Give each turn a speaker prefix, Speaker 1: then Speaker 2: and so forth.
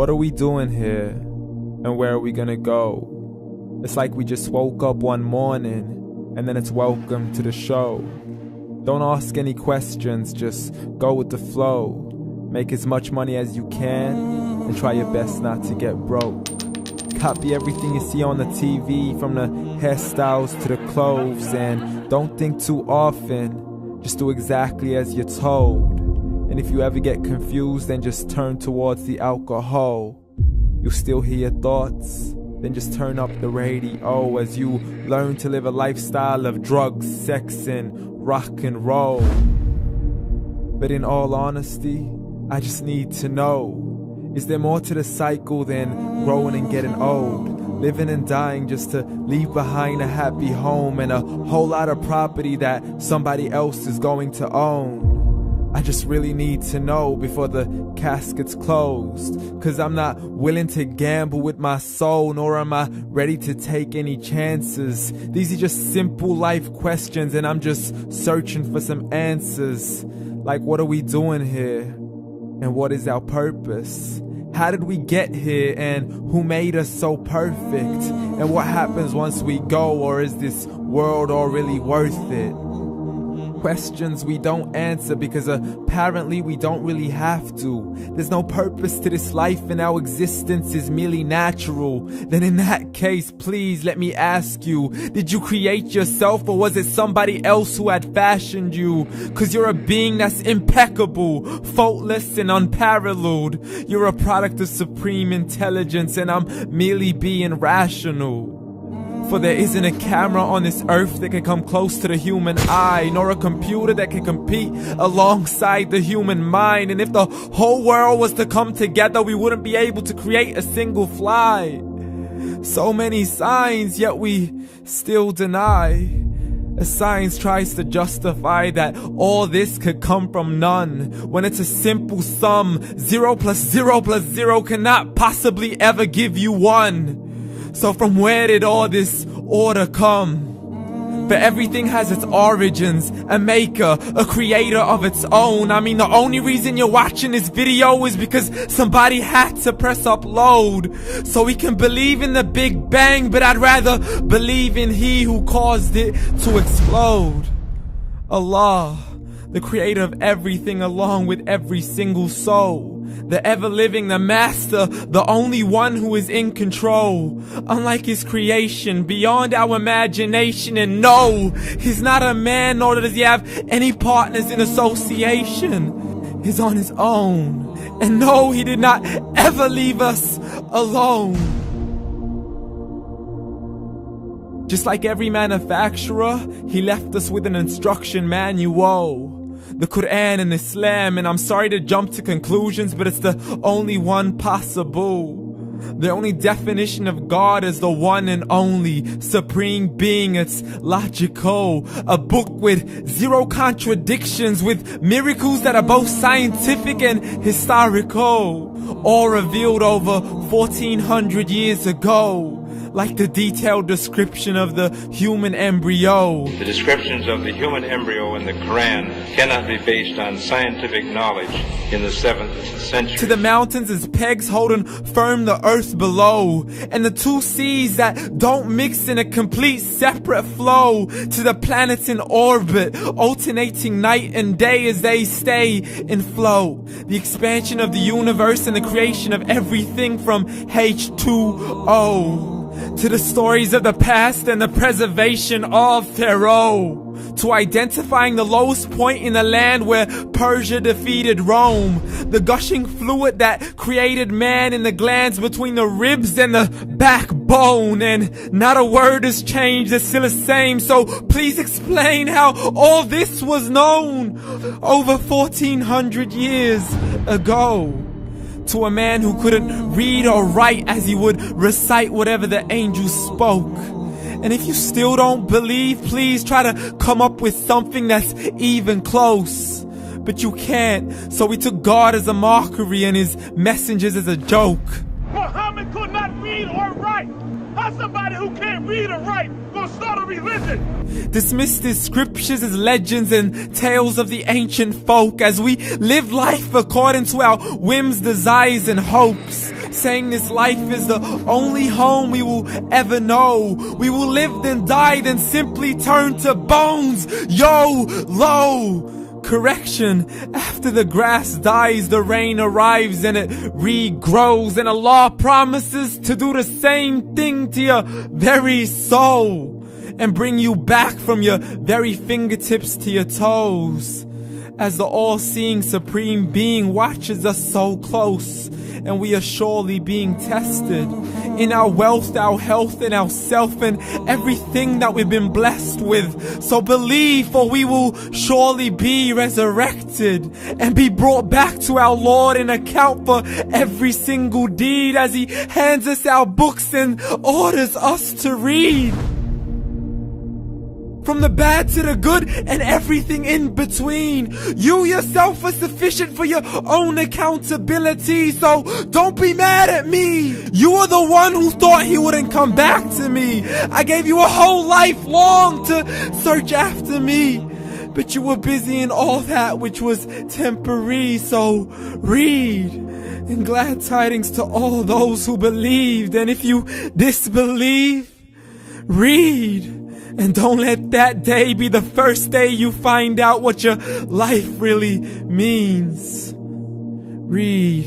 Speaker 1: What are we doing here? And where are we gonna go? It's like we just woke up one morning, and then it's welcome to the show. Don't ask any questions, just go with the flow. Make as much money as you can, and try your best not to get broke. Copy everything you see on the TV, from the hairstyles to the clothes, and don't think too often, just do exactly as you're told. And if you ever get confused, then just turn towards the alcohol. You'll still hear your thoughts, then just turn up the radio as you learn to live a lifestyle of drugs, sex, and rock and roll. But in all honesty, I just need to know, is there more to the cycle than growing and getting old? Living and dying just to leave behind a happy home and a whole lot of property that somebody else is going to own. I just really need to know before the casket's closed, 'cause I'm not willing to gamble with my soul, nor am I ready to take any chances. These are just simple life questions, and I'm just searching for some answers. Like, what are we doing here? And what is our purpose? How did we get here, and who made us so perfect? And what happens once we go, or is this world all really worth it? Questions we don't answer because apparently we don't really have to. There's no purpose to this life and our existence is merely natural. Then in that case, please let me ask you, did you create yourself, or was it somebody else who had fashioned you? 'Cause you're a being that's impeccable, faultless and unparalleled. You're a product of supreme intelligence, and I'm merely being rational. For there isn't a camera on this earth that can come close to the human eye, nor a computer that can compete alongside the human mind. And if the whole world was to come together, we wouldn't be able to create a single fly. So many signs, yet we still deny. As science tries to justify that all this could come from none, when it's a simple sum. 0 plus 0 plus 0 cannot possibly ever give you 1. So from where did all this order come? For everything has its origins, a maker, a creator of its own. I mean, the only reason you're watching this video is because somebody had to press upload. So we can believe in the Big Bang, but I'd rather believe in He who caused it to explode. Allah, the creator of everything along with every single soul. The ever-living, the master, the only one who is in control. Unlike his creation, beyond our imagination. And no, he's not a man, nor does he have any partners in association. He's on his own. And no, he did not ever leave us alone. Just like every manufacturer, he left us with an instruction manual. The Quran and Islam, and I'm sorry to jump to conclusions, but it's the only one possible. The only definition of God is the one and only supreme being. It's logical, a book with 0 contradictions, with miracles that are both scientific and historical, all revealed over 1400 years ago. Like the detailed description of the human embryo.
Speaker 2: The descriptions of the human embryo in the Quran cannot be based on scientific knowledge in the 7th century.
Speaker 1: To the mountains as pegs holding firm the earth below, and the 2 seas that don't mix in a complete separate flow. To the planets in orbit, alternating night and day as they stay in flow. The expansion of the universe and the creation of everything from H2O. To the stories of the past and the preservation of Pharaoh. To identifying the lowest point in the land where Persia defeated Rome. The gushing fluid that created man in the glands between the ribs and the backbone. And not a word has changed, it's still the same. So please explain how all this was known over 1400 years ago. To a man who couldn't read or write, as he would recite whatever the angels spoke. And if you still don't believe, please try to come up with something that's even close. But you can't, so we took God as a mockery and his messengers as a joke.
Speaker 3: Muhammad could not read or write. How's somebody who can't read or write gonna start a religion?
Speaker 1: Dismiss his scriptures as legends and tales of the ancient folk, as we live life according to our whims, desires, and hopes. saying this life is the only home we will ever know. We will live then die, then simply turn to bones. YOLO! Correction, after the grass dies, the rain arrives and it regrows, and Allah promises to do the same thing to your very soul and bring you back from your very fingertips to your toes, as the all-seeing supreme being watches us so close, and we are surely being tested in our wealth, our health, and our self, and everything that we've been blessed with. So believe, for we will surely be resurrected and be brought back to our Lord and account for every single deed, as He hands us our books and orders us to read. From the bad to the good and everything in between. You yourself are sufficient for your own accountability, so don't be mad at me. You are the one who thought He wouldn't come back to me. I gave you a whole life long to search after me, but you were busy in all that which was temporary. So read, and glad tidings to all those who believed. And if you disbelieve, read. And don't let that day be the first day you find out what your life really means. Read.